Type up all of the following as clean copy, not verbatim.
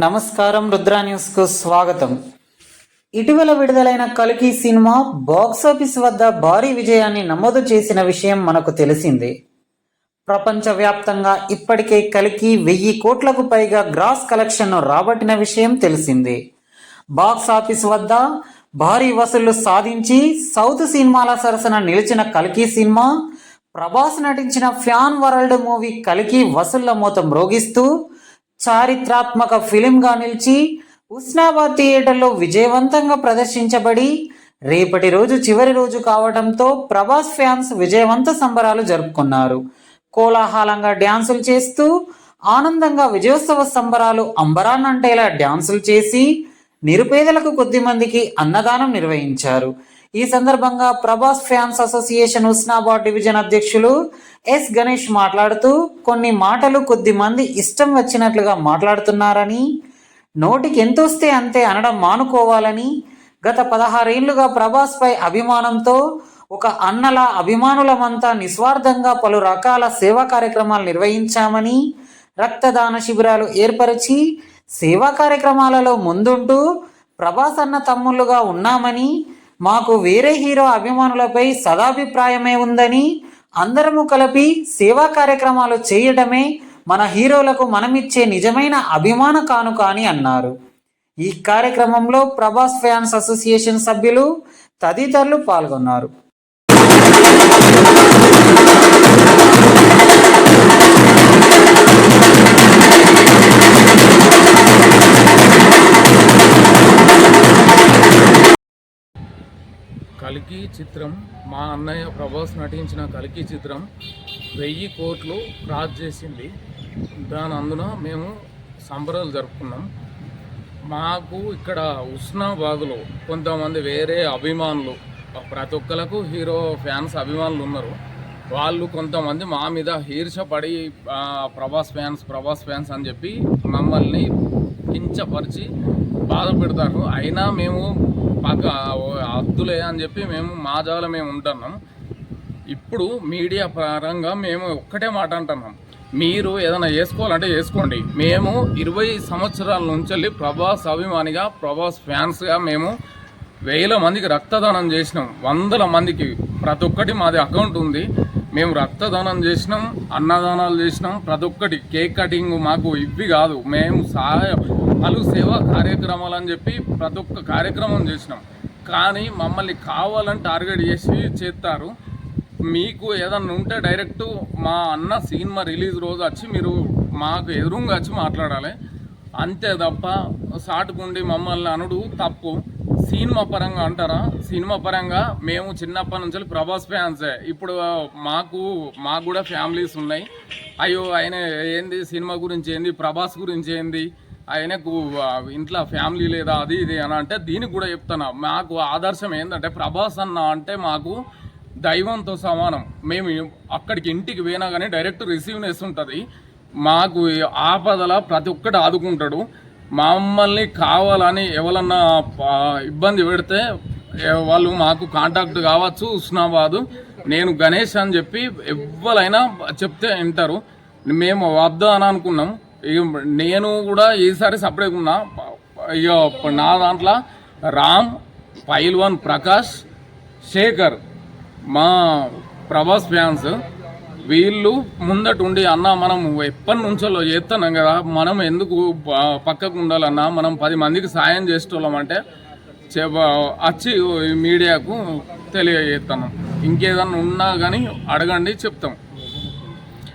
నమస్కారం, రుద్రా న్యూస్కు స్వాగతం. ఇటీవల విడుదలైన కల్కి సినిమా బాక్సాఫీస్ వద్ద భారీ విజయాన్ని నమోదు చేసిన విషయం మనకు తెలిసిందే. ప్రపంచవ్యాప్తంగా ఇప్పటికే కల్కి 1000 కోట్లకు పైగా గ్రాస్ కలెక్షన్ను రాబట్టిన విషయం తెలిసిందే. బాక్సాఫీస్ వద్ద భారీ వసూళ్లు సాధించి సౌత్ సినిమాల సరసన నిలిచిన కల్కి సినిమా ప్రభాస్ నటించిన ఫ్యాన్ వరల్డ్ మూవీ కల్కి వసూళ్ల మోత మ్రోగిస్తూ చారిత్రాత్మక ఫిలింగా నిలిచి ఉస్నాబాద్ థియేటర్లో విజయవంతంగా ప్రదర్శించబడి రేపటి రోజు చివరి రోజు కావడంతో ప్రభాస్ ఫ్యాన్స్ విజయవంత సంబరాలు జరుపుకున్నారు. కోలాహలంగా డ్యాన్సులు చేస్తూ ఆనందంగా విజయోత్సవ సంబరాలు అంబరాన్నంటేలా డ్యాన్సులు చేసి నిరుపేదలకు కొద్దిమందికి అన్నదానం నిర్వహించారు. ఈ సందర్భంగా Prabhas fans association Husnabad division అధ్యక్షులు ఎస్ గణేష్ మాట్లాడుతూ కొన్ని మాటలు కొద్ది మంది ఇష్టం వచ్చినట్లుగా మాట్లాడుతున్నారని, నోటికి ఎంతొస్తే అంతే అనడం మానుకోవాలని, గత 16 ఏళ్లుగా ప్రభాస్ పై అభిమానంతో ఒక అన్నల అభిమానులమంతా నిస్వార్థంగా పలు రకాల సేవా కార్యక్రమాలు నిర్వహించామని, రక్తదాన శిబిరాలు ఏర్పరిచి సేవా కార్యక్రమాలలో ముందుంటూ ప్రభాస్ అన్న తమ్ముళ్ళుగా ఉన్నామని, మాకు వేరే హీరో అభిమానులపై సదాభిప్రాయమే ఉందని, అందరము కలిపి సేవా కార్యక్రమాలు చేయడమే మన హీరోలకు మనమిచ్చే నిజమైన అభిమాన కానుక అని అన్నారు. ఈ కార్యక్రమంలో ప్రభాస్ ఫ్యాన్స్ అసోసియేషన్ సభ్యులు తదితరులు పాల్గొన్నారు. కల్కి చిత్రం, మా అన్నయ్య ప్రభాస్ నటించిన కల్కి చిత్రం 1000 కోట్లు క్రాస్ చేసింది. అందున మేము సంబరాలు జరుపుకున్నాం. మాకు ఇక్కడ ఉస్నాబాద్లో కొంతమంది వేరే అభిమానులు, ప్రతి ఒక్కరికి హీరో ఫ్యాన్స్ అభిమానులు ఉన్నారు. వాళ్ళు కొంతమంది మా మీద ఈర్ష్యపడి ప్రభాస్ ఫ్యాన్స్ అని చెప్పి మమ్మల్ని కించపరిచి బాధ పెడతారు. అయినా మేము అద్దులే అని చెప్పి మేము మా జాల మేము ఉంటున్నాం. ఇప్పుడు మీడియా పరంగా మేము ఒక్కటే మాట అంటున్నాం, మీరు ఏదైనా చేసుకోవాలంటే చేసుకోండి. మేము 20 సంవత్సరాల నుంచి ప్రభాస్ అభిమానిగా, ప్రభాస్ ఫ్యాన్స్గా మేము 1000 మందికి రక్తదానం చేసినాం. 100 మందికి ప్రతి ఒక్కటి మాది అకౌంట్ ఉంది. మేము రక్తదానం చేసినాం, అన్నదానాలు చేసినాం, ప్రతి ఒక్కటి కేక్ కటింగ్, మాకు ఇవి కాదు, మేము పలు సేవా కార్యక్రమాలు అని చెప్పి ప్రతి ఒక్క కార్యక్రమం చేసినాం. కానీ మమ్మల్ని కావాలని టార్గెట్ చేసి చేస్తారు. మీకు ఏదన్నా ఉంటే డైరెక్ట్ మా అన్న సినిమా రిలీజ్ రోజు వచ్చి మీరు మాకు ఎదురుగా వచ్చి మాట్లాడాలి, అంతే తప్ప సాటుకుండి మమ్మల్ని అనుడు తప్పు. సినిమా పరంగా అంటారా? సినిమా పరంగా మేము చిన్నప్పటి నుంచి ప్రభాస్ ఫ్యాన్సే. ఇప్పుడు మాకు కూడా ఫ్యామిలీస్ ఉన్నాయి. అయ్యో ఆయన ఏంది, సినిమా గురించి ఏంది, ప్రభాస్ గురించి ఏంది, ఆయనకు ఇంట్లో ఫ్యామిలీ లేదా, అది ఇది అని అంటే దీనికి కూడా చెప్తున్నా. మాకు ఆదర్శం ఏంటంటే ప్రభాస్ అన్న అంటే మాకు దైవంతో సమానం. మేము అక్కడికి ఇంటికి పోయినా కానీ డైరెక్ట్ రిసీవ్నెస్ ఉంటుంది. మాకు ఆపదల ప్రతి ఒక్కటి ఆదుకుంటాడు. మమ్మల్ని కావాలని ఎవరన్నా ఇబ్బంది పెడితే వాళ్ళు మాకు కాంటాక్ట్ కావచ్చు. ఉస్నాబాదు నేను గణేష్ అని చెప్పి ఎవరైనా చెప్తే వింటారు. మేము వద్దా అని అనుకున్నాం. నేను కూడా ఈసారి సపరేట్ ఉన్నా. ఇక నా దాంట్లో రామ్, పైల్వాన్ ప్రకాష్, శేఖర్ మా ప్రభాస్ ఫ్యాన్స్ వీళ్ళు ముందటుండి అన్న మనం ఎప్పటి నుంచో చేస్తున్నాం కదా, మనం ఎందుకు పక్కకు ఉండాలన్నా, మనం 10 మందికి సాయం చేసేటోళ్ళమంటే వచ్చి మీడియాకు తెలియజేస్తున్నాం. ఇంకేదన్నా ఉన్నా కానీ అడగండి, చెప్తాం.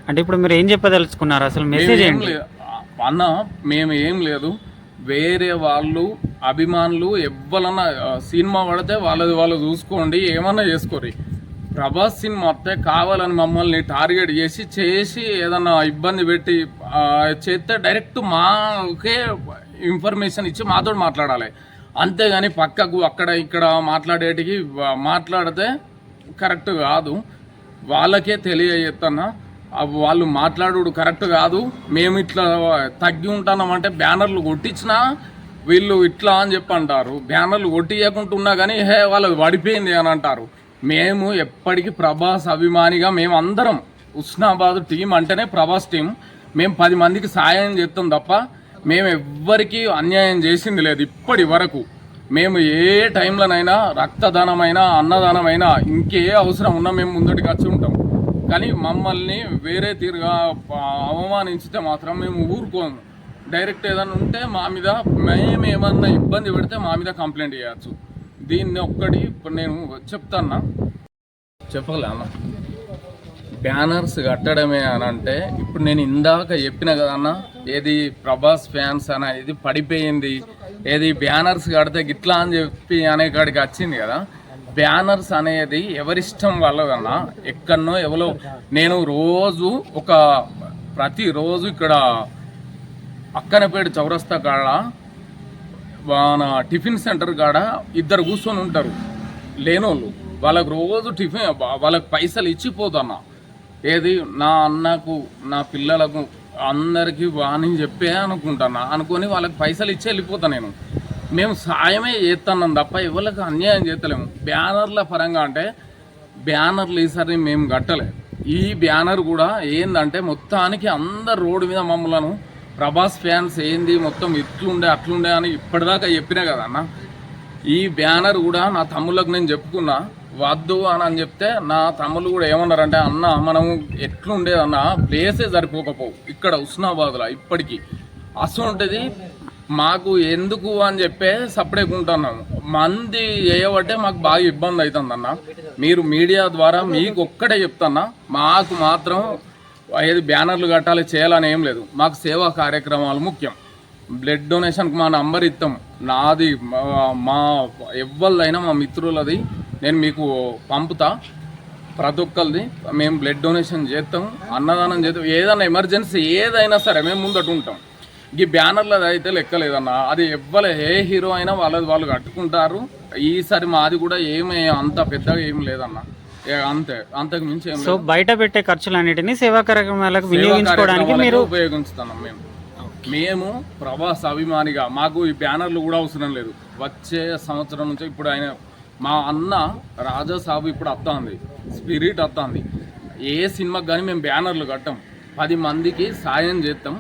అంటే ఇప్పుడు మీరు ఏం చెప్పదలుచుకున్నారు? అసలు మెసేజ్ ఏం లేదు అన్న, మేము ఏం లేదు, వేరే వాళ్ళు అభిమానులు ఎవ్వరన్నా సినిమా పడితే వాళ్ళు చూసుకోండి, ఏమన్నా చేసుకోరు. ప్రభాస్ సినిమా వస్తే కావాలని మమ్మల్ని టార్గెట్ చేసి ఏదన్నా ఇబ్బంది పెట్టి చేస్తే డైరెక్ట్ మాకే ఇన్ఫర్మేషన్ ఇచ్చి మాతో మాట్లాడాలి. అంతేగాని పక్కకు అక్కడ ఇక్కడ మాట్లాడితే కరెక్ట్ కాదు. వాళ్ళకే తెలియజేస్తున్నా, వాళ్ళు మాట్లాడు కరెక్ట్ కాదు. మేము ఇట్లా తగ్గి ఉంటున్నామంటే బ్యానర్లు కొట్టించినా వీళ్ళు ఇట్లా అని చెప్పి అంటారు. బ్యానర్లు కొట్టియకుంటున్నా కానీ వాళ్ళది పడిపోయింది అని అంటారు. మేము ఎప్పటికీ ప్రభాస్ అభిమానిగా మేము అందరం ఉస్నాబాద్ టీం అంటేనే ప్రభాస్ టీం. మేము 10 మందికి సాయం చేస్తాం తప్ప మేము ఎవ్వరికీ అన్యాయం చేసింది లేదు ఇప్పటి వరకు. మేము ఏ టైంలోనైనా రక్తదానమైనా అన్నదానమైనా ఇంకే అవసరం ఉన్నా మేము ముందటికి వచ్చి ఉంటాం. కానీ మమ్మల్ని వేరే తీరుగా అవమానించితే మాత్రం మేము ఊరుకోము. డైరెక్ట్ ఏదైనా ఉంటే మా మీద మేము ఏమన్నా ఇబ్బంది పెడితే మా మీద కంప్లైంట్ చేయవచ్చు. దీన్ని ఒక్కటి ఇప్పుడు నేను చెప్తాన్నా, చెప్పగల అన్న. బ్యానర్స్ కట్టడమే అని అంటే ఇప్పుడు నేను ఇందాక చెప్పిన కదన్న, ఏది ప్రభాస్ ఫ్యాన్స్ అన్న ఇది పడిపోయింది, ఏది బ్యానర్స్ కడితే గిట్లా అని చెప్పి అనే కాడికి వచ్చింది కదా. బ్యానర్స్ అనేది ఎవరిష్టం వాళ్ళదన్నా. ఎక్కడనో ఎవరో నేను రోజు ప్రతిరోజు ఇక్కడ అక్కనపేట చౌరస్తా కాడ మన టిఫిన్ సెంటర్ కాడ ఇద్దరు కూర్చొని ఉంటారు లేనోళ్ళు. వాళ్ళకు రోజు టిఫిన్ వాళ్ళకి పైసలు ఇచ్చిపోతున్నా. ఏది నా అన్నకు నా పిల్లలకు అందరికీ వాణి చెప్పే అనుకొని వాళ్ళకి పైసలు ఇచ్చి వెళ్ళిపోతా నేను. మేము సాయమే చేస్తున్నాం తప్ప ఎవరికి అన్యాయం చేస్తలేము. బ్యానర్ల పరంగా అంటే బ్యానర్లు ఈసారి మేము కట్టలే. ఈ బ్యానర్ కూడా ఏందంటే మొత్తానికి అందరు రోడ్డు మీద మమ్మల్ని ప్రభాస్ ఫ్యాన్స్ ఏంది మొత్తం ఇట్లుండే అట్లుండే అని ఇప్పటిదాకా చెప్పినా కదన్న. ఈ బ్యానర్ కూడా నా తమ్ముళ్ళకు నేను చెప్పుకున్నా వద్దు అని చెప్తే నా తమ్ముళ్ళు కూడా ఏమన్నారంటే, అన్న మనం ఎట్లుండేదన్న ప్లేసే సరిపోకపోవు ఇక్కడ హుస్నాబాద్లో ఇప్పటికీ అసలుంటుంది మాకు ఎందుకు అని చెప్పే సపరేకుంటున్నాము. మంది చేయబట్టే మాకు బాగా ఇబ్బంది అవుతుందన్న. మీరు మీడియా ద్వారా మీకు ఒక్కటే చెప్తున్నా, మాకు మాత్రం ఏది బ్యానర్లు కట్టాలి చేయాలని ఏం లేదు. మాకు సేవా కార్యక్రమాలు ముఖ్యం. బ్లడ్ డొనేషన్కి మా నంబర్ ఇస్తాం, నాది మా ఎవ్వరిదైనా మా మిత్రులది నేను మీకు పంపుతా. ప్రతి ఒక్కరిది మేము బ్లడ్ డొనేషన్ చేస్తాం, అన్నదానం చేస్తాం. ఏదైనా ఎమర్జెన్సీ ఏదైనా సరే మేము ముందట ఉంటాం. ఈ బ్యానర్లు అయితే లెక్కలేదన్న. అది ఎవ్వరు ఏ హీరో అయినా వాళ్ళు కట్టుకుంటారు. ఈసారి మాది కూడా ఏమి అంత పెద్దగా ఏం లేదన్న, అంతే, అంతకు మించి ఏం లేదు. సో బయట పెట్టే ఖర్చులన్నిటినీ సేవా కార్యక్రమాలకు వినియోగించుకోవడానికి మీరు ఉపయోగిస్తున్నాం. మేము ప్రభాస్ అభిమానిగా మాకు ఈ బ్యానర్లు కూడా అవసరం లేదు. వచ్చే సంవత్సరం నుంచి ఇప్పుడు ఆయన మా అన్న రాజా సాబు ఇప్పుడు వస్తుంది, స్పిరిట్ వస్తుంది. ఏ సినిమాకి కానీ మేము బ్యానర్లు కట్టాం. 10 మందికి సాయం చేస్తాం,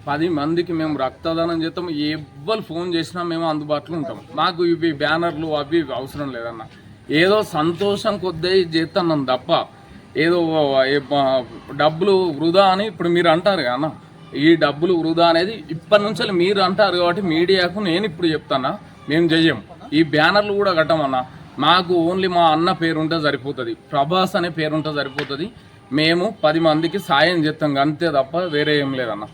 10 మందికి మేము రక్తదానం చేస్తాం. ఎవ్వరు ఫోన్ చేసినా మేము అందుబాటులో ఉంటాం. మాకు ఇవి బ్యానర్లు అవి అవసరం లేదన్న. ఏదో సంతోషం కొద్ది చేస్తున్నాం తప్ప ఏదో డబ్బులు వృధా అని ఇప్పుడు మీరు అంటారు కదా. ఈ డబ్బులు వృధా అనేది ఇప్పటి నుంచి మీరు అంటారు కాబట్టి మీడియాకు నేను ఇప్పుడు చెప్తానా, మేము చెయ్యం. ఈ బ్యానర్లు కూడా కట్టమన్నా. మాకు ఓన్లీ మా అన్న పేరుంటే సరిపోతుంది, ప్రభాస్ అనే పేరుంటే సరిపోతుంది. మేము 10 మందికి సాయం చేస్తాం అంతే తప్ప వేరే ఏం లేదన్న.